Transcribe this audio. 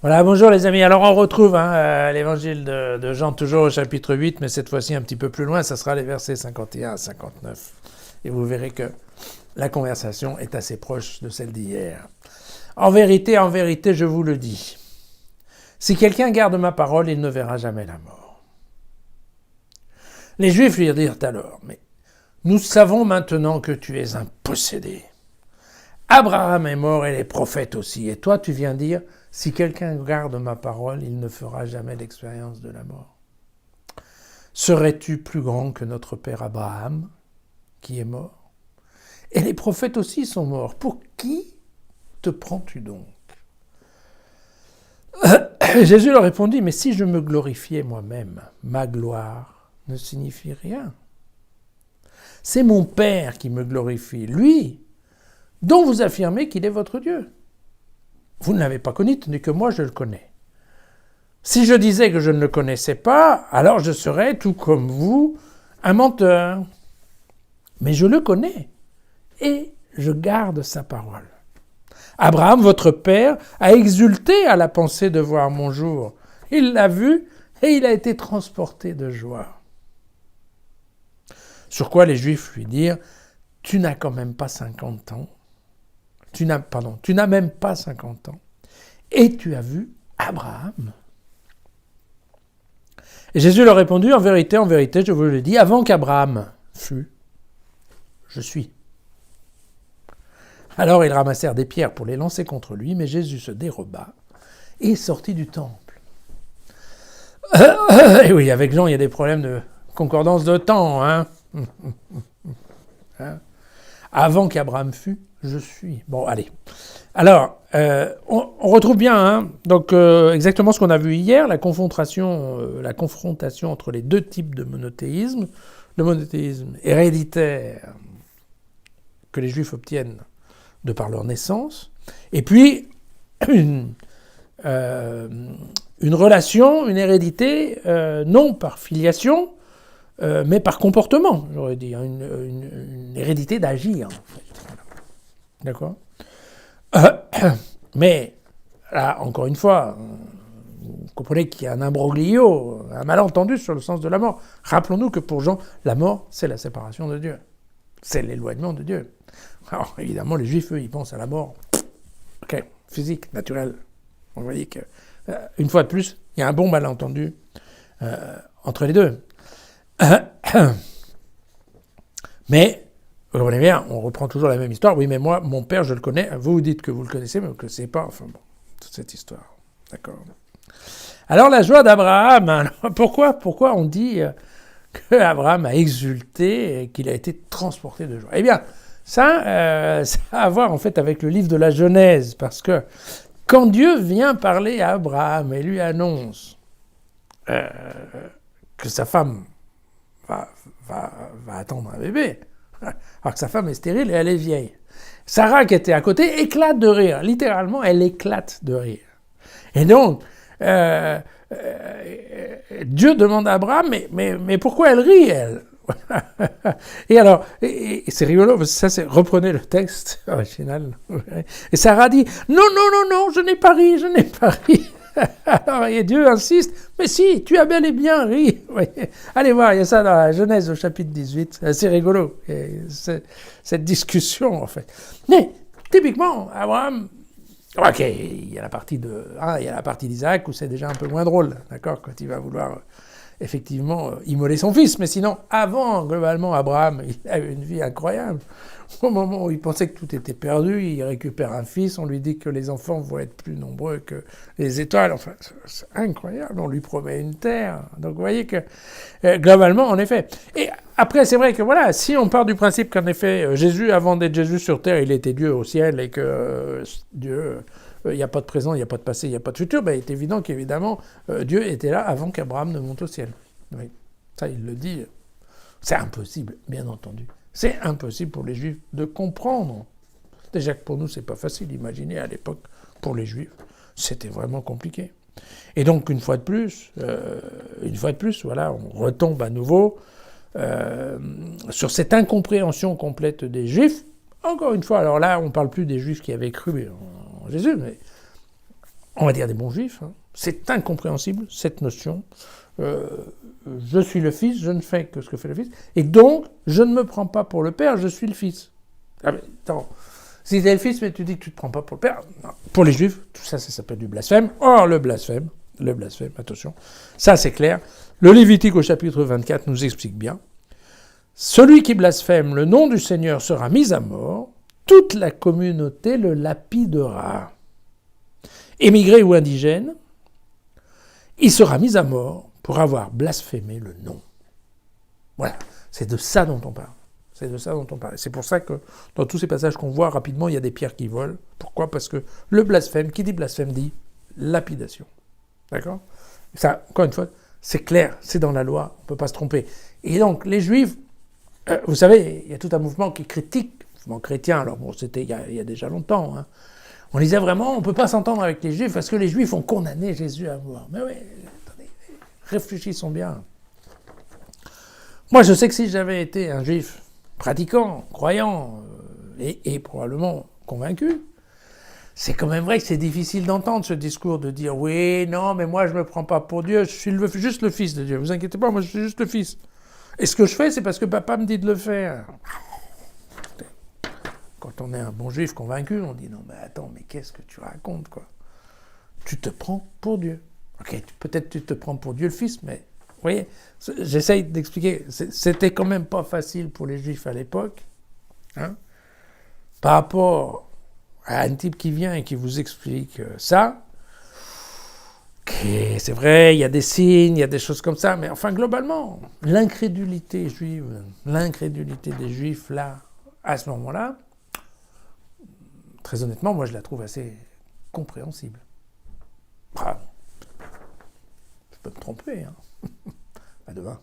Voilà, bonjour les amis. Alors on retrouve l'évangile de Jean, toujours au chapitre 8, mais cette fois-ci un petit peu plus loin, ça sera les versets 51 à 59. Et vous verrez que la conversation est assez proche de celle d'hier. En vérité, je vous le dis, si quelqu'un garde ma parole, il ne verra jamais la mort. Les Juifs lui dirent alors, mais nous savons maintenant que tu es un possédé. Abraham est mort et les prophètes aussi. Et toi, tu viens dire, si quelqu'un garde ma parole, il ne fera jamais l'expérience de la mort. Serais-tu plus grand que notre père Abraham, qui est mort? Et les prophètes aussi sont morts. Pour qui te prends-tu donc? Jésus leur répondit, mais si je me glorifiais moi-même, ma gloire ne signifie rien. C'est mon Père qui me glorifie, lui, dont vous affirmez qu'il est votre Dieu. Vous ne l'avez pas connu, tandis que moi je le connais. Si je disais que je ne le connaissais pas, alors je serais, tout comme vous, un menteur. Mais je le connais, et je garde sa parole. Abraham, votre père, a exulté à la pensée de voir mon jour. Il l'a vu, et il a été transporté de joie. Sur quoi les Juifs lui dirent, tu n'as quand même pas 50 ans. Tu n'as même pas 50 ans. Et tu as vu Abraham. Et Jésus leur répondit, en vérité, je vous le dis, avant qu'Abraham fût, je suis. Alors ils ramassèrent des pierres pour les lancer contre lui, mais Jésus se déroba et sortit du temple. Et oui, avec Jean, il y a des problèmes de concordance de temps. Avant qu'Abraham fût, je suis. Bon, allez. Alors, on retrouve bien donc exactement ce qu'on a vu hier, la confrontation entre les deux types de monothéisme. Le monothéisme héréditaire que les Juifs obtiennent de par leur naissance, et puis une relation, une hérédité, non par filiation, mais par comportement, j'aurais dit, une hérédité d'agir, en fait. D'accord ? Mais, là, encore une fois, vous comprenez qu'il y a un imbroglio, un malentendu sur le sens de la mort. Rappelons-nous que pour Jean, la mort, c'est la séparation de Dieu. C'est l'éloignement de Dieu. Alors, évidemment, les Juifs, eux, ils pensent à la mort, physique, naturelle. Vous voyez que, une fois de plus, il y a un bon malentendu entre les deux. Mais, vous comprenez bien, on reprend toujours la même histoire. Oui, mais moi, mon père, je le connais. Vous dites que vous le connaissez, mais vous ne le connaissez pas. Enfin bon, toute cette histoire. D'accord. Alors, la joie d'Abraham. Pourquoi on dit qu'Abraham a exulté et qu'il a été transporté de joie? Eh bien, ça a à voir en fait avec le livre de la Genèse. Parce que quand Dieu vient parler à Abraham et lui annonce que sa femme va attendre un bébé, alors que sa femme est stérile et elle est vieille. Sarah, qui était à côté, éclate de rire. Littéralement, elle éclate de rire. Et donc, Dieu demande à Abraham, mais pourquoi elle rit, elle? Et alors, et c'est rigolo, parce que ça, reprenez le texte original. Et Sarah dit, non, je n'ai pas ri. Alors, et Dieu insiste, mais si, tu as bel et bien ri. Allez voir, il y a ça dans la Genèse au chapitre 18, c'est assez rigolo, cette discussion en fait. Mais, typiquement, Abraham, ok, il y a la partie d'Isaac où c'est déjà un peu moins drôle, d'accord, quand il va vouloir effectivement immoler son fils, mais sinon, avant, globalement, Abraham, il a eu une vie incroyable. Au moment où il pensait que tout était perdu, il récupère un fils, on lui dit que les enfants vont être plus nombreux que les étoiles, enfin, c'est incroyable, on lui promet une terre. Donc vous voyez que, globalement, en effet. Et après, c'est vrai que voilà, si on part du principe qu'en effet, Jésus, avant d'être Jésus sur terre, il était Dieu au ciel, et que Dieu... il n'y a pas de présent, il n'y a pas de passé, il n'y a pas de futur, ben, il est évident qu'évidemment, Dieu était là avant qu'Abraham ne monte au ciel. Oui. Ça, il le dit. C'est impossible, bien entendu. C'est impossible pour les Juifs de comprendre. Déjà que pour nous, c'est pas facile. Imaginez à l'époque, pour les Juifs, c'était vraiment compliqué. Et donc, une fois de plus, voilà, on retombe à nouveau sur cette incompréhension complète des Juifs. Encore une fois, alors là, on ne parle plus des Juifs qui avaient cru en Jésus, mais on va dire des bons juifs, hein. C'est incompréhensible, cette notion. Je suis le fils, je ne fais que ce que fait le fils, et donc, je ne me prends pas pour le père, je suis le fils. Ah mais, attends, si tu es le fils, mais tu dis que tu ne te prends pas pour le père, non. Pour les juifs, tout ça, ça s'appelle du blasphème. Or, le blasphème, attention, ça c'est clair. Le Lévitique au chapitre 24 nous explique bien. Celui qui blasphème le nom du Seigneur sera mis à mort, toute la communauté le lapidera. Émigré ou indigène, il sera mis à mort pour avoir blasphémé le nom. Voilà, c'est de ça dont on parle. C'est de ça dont on parle. C'est pour ça que dans tous ces passages qu'on voit rapidement, il y a des pierres qui volent. Pourquoi ? Parce que le blasphème, qui dit blasphème, dit lapidation. D'accord ? Ça, encore une fois, c'est clair, c'est dans la loi, on ne peut pas se tromper. Et donc, les Juifs, vous savez, il y a tout un mouvement qui critique, le mouvement chrétien, alors bon, c'était il y a déjà longtemps, hein. On disait vraiment, on ne peut pas s'entendre avec les Juifs parce que les Juifs ont condamné Jésus à mort. Mais oui, attendez, réfléchissons bien. Moi, je sais que si j'avais été un Juif pratiquant, croyant et probablement convaincu, c'est quand même vrai que c'est difficile d'entendre ce discours de dire « Oui, non, mais moi je ne me prends pas pour Dieu, je suis juste le fils de Dieu. Vous inquiétez pas, moi je suis juste le fils. Et ce que je fais, c'est parce que papa me dit de le faire. » Quand on est un bon juif convaincu, on dit « Non, mais attends, mais qu'est-ce que tu racontes, quoi ? Tu te prends pour Dieu. Ok, peut-être tu te prends pour Dieu le fils, mais... Vous voyez, j'essaye d'expliquer. C'était quand même pas facile pour les Juifs à l'époque. Hein, par rapport à un type qui vient et qui vous explique ça. Okay, c'est vrai, il y a des signes, il y a des choses comme ça, mais enfin, globalement, l'incrédulité juive, l'incrédulité des Juifs, là, à ce moment-là, très honnêtement, moi, je la trouve assez compréhensible. Ah, je peux me tromper, hein. À demain.